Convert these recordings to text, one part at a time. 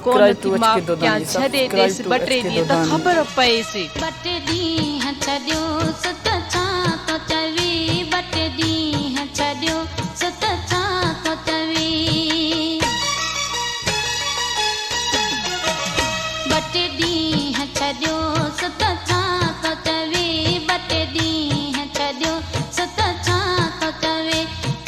कोन थी मां क्या छदे देस बटे दी त खबर पएसी बटे दी छड्यो सत छा तो चवी बटे दी छड्यो सत छा तो चवी बटे दी छड्यो सत छा तो चवी बटे दी छड्यो सत छा तो चवे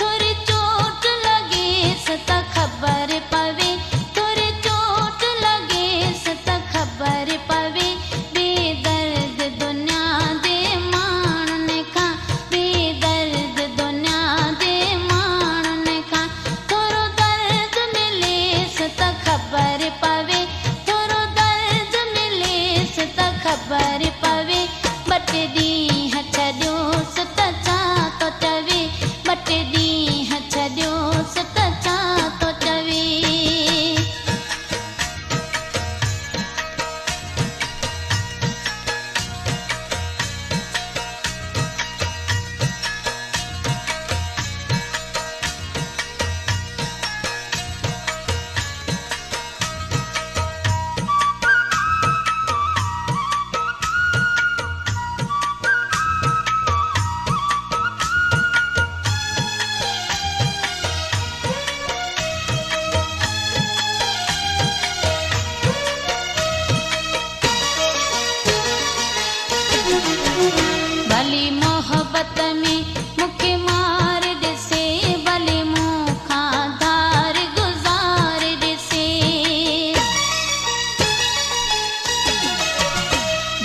थोड़ी चोट लगे सत खबर पवे थोड़ी चोट लगे सत खबर पवे बेदर्द दुनिया दे माणने खा बेदर्द दुनिया दे माणने खा थोरो दर्द मिले सत खबर पवे थोरो दर्द मिले सत खबर पवे बटे दी छड्यो सत छा तो चवे बटे दी छड्यो सत छा तो चवे भली मोहब्बत में मुखे मार दिसे भले मुखा धार गुजार दिसे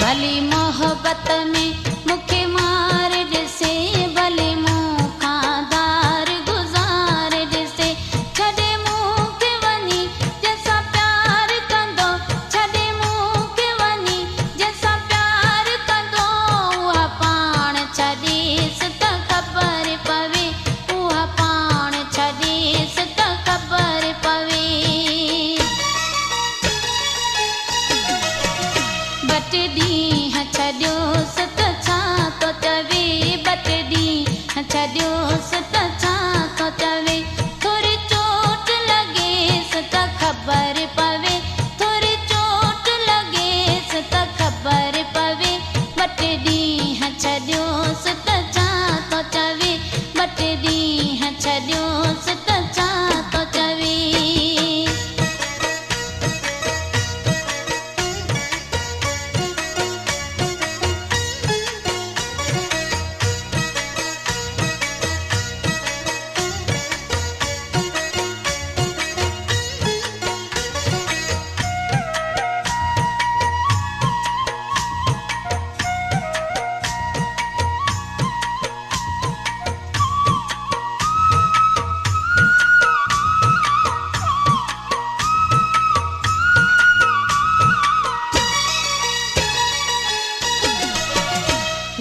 भली मोहब्बत में मुखे मार दिसे भले मुखा धार गुजार दिसे छॾे मूंखे वञी जैसा प्यार कंदो छॾे मूंखे वञी जैसा प्यार कंदो उहा पाण छॾीस त खबर पवे उहा पाण छॾीस त खबर पवे बटे दी छड्यो सत छा तो चवे बटे दी छड्यो सत छा तो चवे थोड़ी चोट लगे सत खबर पवे थोड़ी चोट लगे सत खबर पवे बटे दी छड्यो सत छा तो चवे बटे दी छड्यो सत छा तो चवे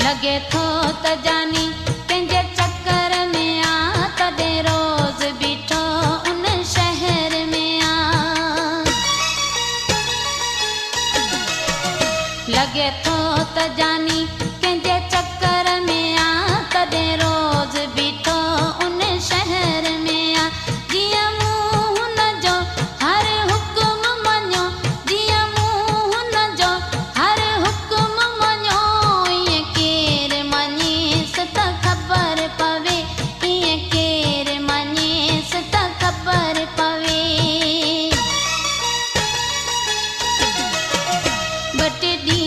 लगे थो त जानी कंहिंजे चक्कर में आ तॾहिं रोज़ बीठो उन शहर में आ लगे थो त जानी कंहिंजे चक्कर में आ तॾहिं रोज़ बीठो उन शहर में आ जीअं मूं हुन जो हर हुकुम मञो जीअं मूं हुन जो हर हुकुम मञो ईअं केर मञेसि त खबर पवे ईअं केर मञेसि त खबर पवे बटे दी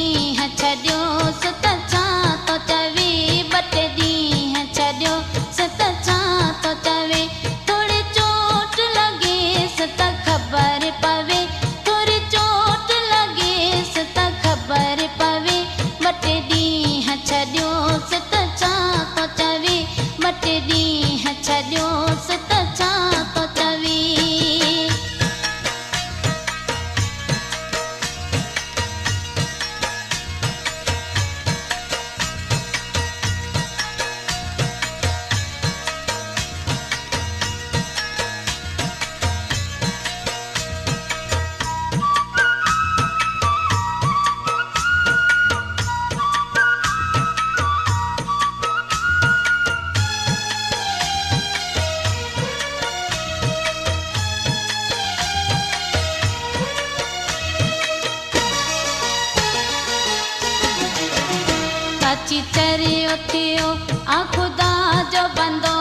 अची चरियो थियो आ खुदा जो बंदो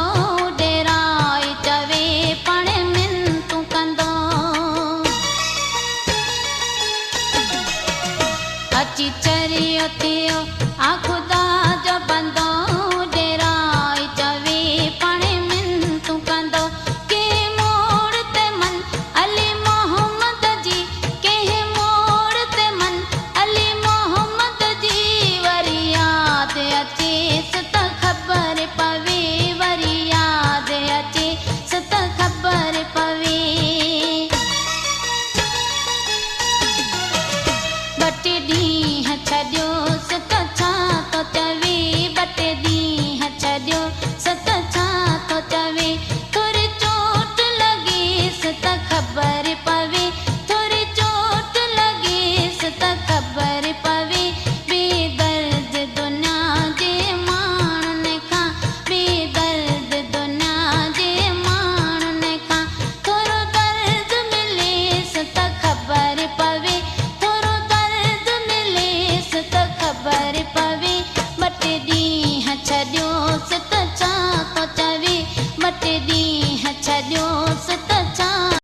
डेराई चवे पाणे मिनतूं कंदो अची चरियो थियो आ खुदा जो बंदो डेराई चवे पाणे मिनतूं कंदो के मोड़ ते मन अली मोहम्मद जी के मोड़ ते मन अली मोहम्मद जी वरी याद अचे सत खबर पवे वरी याद अचे सत खबर पवे बटे ॾींहं छॾियो सत छा तो चवे बटे ॾींहं छॾियो सत छा तो चवे